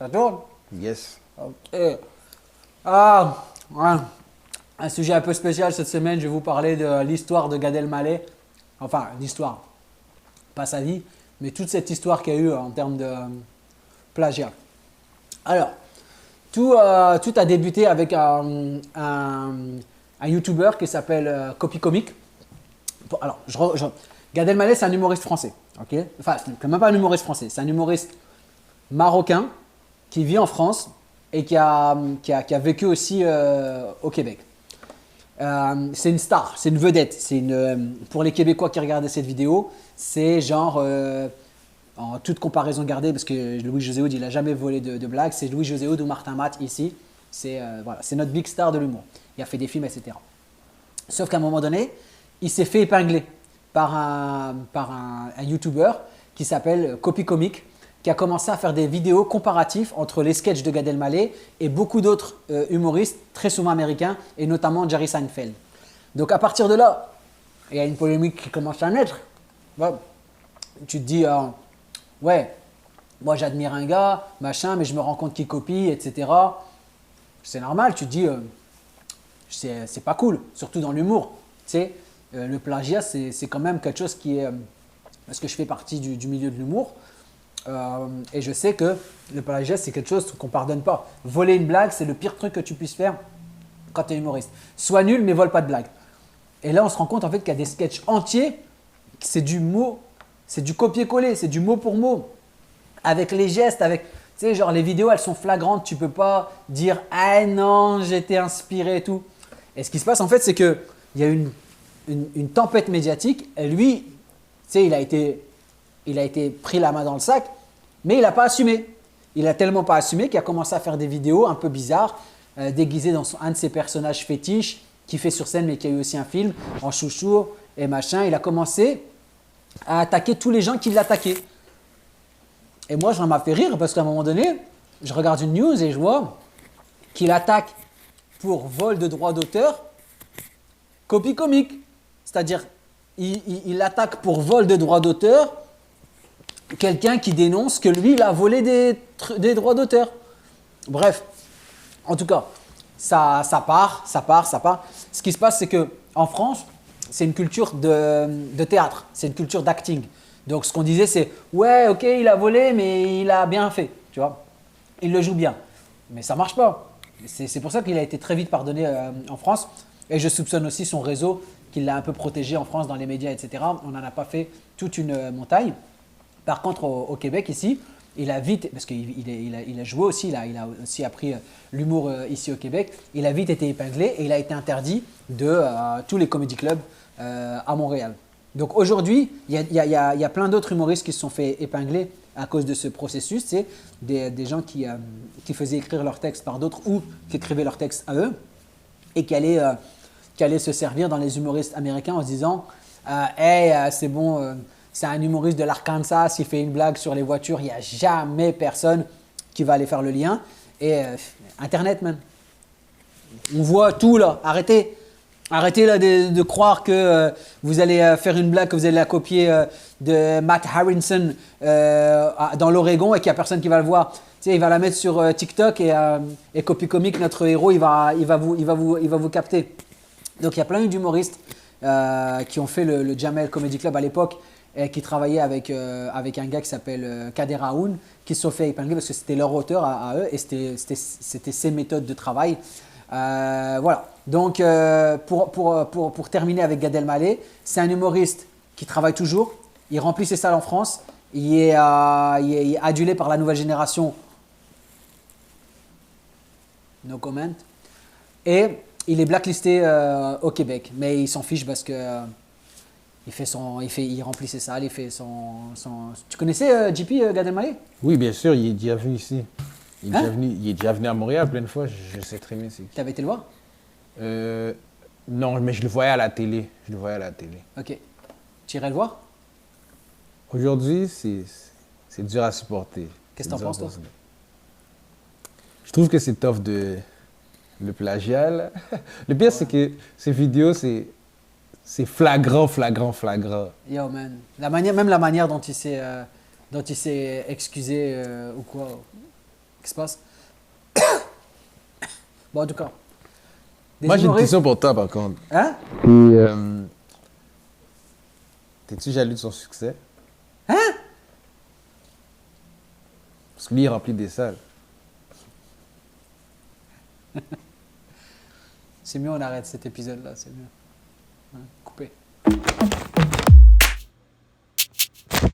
Ça tourne? Yes. Ok. Ah, ouais. Un sujet un peu spécial cette semaine, je vais vous parler de l'histoire de Gad Elmaleh. Enfin, l'histoire, pas sa vie, mais toute cette histoire qu'il y a eu en termes de plagiat. Alors, tout a débuté avec un YouTuber qui s'appelle Copy Comic. Bon, alors, Gad Elmaleh, c'est un humoriste français. Ok, enfin, c'est même pas un humoriste français, c'est un humoriste marocain qui vit en France et qui a vécu aussi au Québec. C'est une star, c'est une vedette. Pour les Québécois qui regardaient cette vidéo, c'est genre, en toute comparaison gardée, parce que Louis-José Hood, il n'a jamais volé de blagues, c'est Louis-José Hood ou Martin Matt ici. Voilà, c'est notre big star de l'humour. Il a fait des films, etc. Sauf qu'à un moment donné, il s'est fait épingler par un YouTuber qui s'appelle Copy Comic, qui a commencé à faire des vidéos comparatives entre les sketchs de Gad Elmaleh et beaucoup d'autres humoristes, très souvent américains, et notamment Jerry Seinfeld. Donc à partir de là, il y a une polémique qui commence à naître. Ouais. Tu te dis, ouais, moi j'admire un gars, machin, mais je me rends compte qu'il copie, etc. C'est normal, tu te dis, c'est pas cool, surtout dans l'humour. Tu sais, le plagiat, c'est quand même quelque chose qui est... parce que je fais partie du milieu de l'humour. Et je sais que le plagiat, c'est quelque chose qu'on ne pardonne pas. Voler une blague, c'est le pire truc que tu puisses faire quand tu es humoriste. Sois nul, mais vole pas de blague. Et là, on se rend compte en fait qu'il y a des sketchs entiers, c'est du mot, c'est du copier-coller, c'est du mot pour mot. Avec les gestes, avec, tu sais, genre les vidéos, elles sont flagrantes. Tu peux pas dire « Ah non, j'étais inspiré et tout ». Et ce qui se passe en fait, c'est qu'il y a une tempête médiatique. Et lui, tu sais, il a été pris la main dans le sac, mais il n'a pas assumé. Il a tellement pas assumé qu'il a commencé à faire des vidéos un peu bizarres, déguisé dans un de ses personnages fétiches, qui fait sur scène, mais qui a eu aussi un film, en chouchou et machin. Il a commencé à attaquer tous les gens qui l'attaquaient. Et moi, ça m'a fait rire parce qu'à un moment donné, je regarde une news et je vois qu'il attaque pour vol de droit d'auteur Copy Comic. C'est-à-dire, il attaque pour vol de droit d'auteur quelqu'un qui dénonce que lui, il a volé des droits d'auteur. Bref, en tout cas, ça part. Ce qui se passe, c'est qu'en France, c'est une culture de théâtre, c'est une culture d'acting. Donc, ce qu'on disait, c'est « Ouais, ok, il a volé, mais il a bien fait. » Tu vois, il le joue bien. Mais ça ne marche pas. C'est pour ça qu'il a été très vite pardonné en France. Et je soupçonne aussi son réseau qui l'a un peu protégé en France dans les médias, etc. On n'en a pas fait toute une montagne. Par contre, au Québec, ici, il a vite, parce qu'il a joué aussi, il a aussi appris l'humour ici au Québec, il a vite été épinglé et il a été interdit de tous les comedy clubs à Montréal. Donc aujourd'hui, il y a plein d'autres humoristes qui se sont fait épingler à cause de ce processus. C'est des gens qui faisaient écrire leurs textes par d'autres ou qui écrivaient leurs textes à eux et qui allaient se servir dans les humoristes américains en se disant hey, c'est bon, c'est un humoriste de l'Arkansas, s'il fait une blague sur les voitures, il n'y a jamais personne qui va aller faire le lien. Et Internet même. On voit tout là, arrêtez là de croire que vous allez faire une blague, que vous allez la copier de Matt Harrison dans l'Oregon et qu'il n'y a personne qui va le voir. Tu sais, il va la mettre sur TikTok et Copy Comic, notre héros, il va vous capter. Donc il y a plein d'humoristes qui ont fait le Jamel Comedy Club à l'époque et qui travaillaient avec un gars qui s'appelle Kader Aoun, qui se sont fait épingler parce que c'était leur auteur à eux et c'était ses méthodes de travail. Voilà. Donc pour terminer avec Gad Elmaleh, c'est un humoriste qui travaille toujours, il remplit ses salles en France, il est adulé par la nouvelle génération. No comment. Et il est blacklisté au Québec, mais il s'en fiche parce que il remplit ses salles, il fait son... Tu connaissais JP Gad Elmaleh? Oui, bien sûr, il est déjà venu ici. Il est déjà venu à Montréal plein de fois, je sais très bien c'est qui. Tu avais été le voir? Non, mais je le voyais à la télé. Ok. Tu irais le voir? Aujourd'hui, c'est dur à supporter. Qu'est-ce que t'en penses, toi? Je trouve que c'est tough le plagiat, là. Le pire, c'est que ces vidéos, c'est flagrant. Yo, man. Même la manière dont il s'est excusé ou quoi. Qu'est-ce qui se passe? Bon, en tout cas. Des Moi, j'ai une humoristes- question pour toi, par contre. Hein? T'es-tu jaloux de son succès? Hein? Parce que lui, il remplit des salles. C'est mieux, on arrête cet épisode-là, c'est mieux.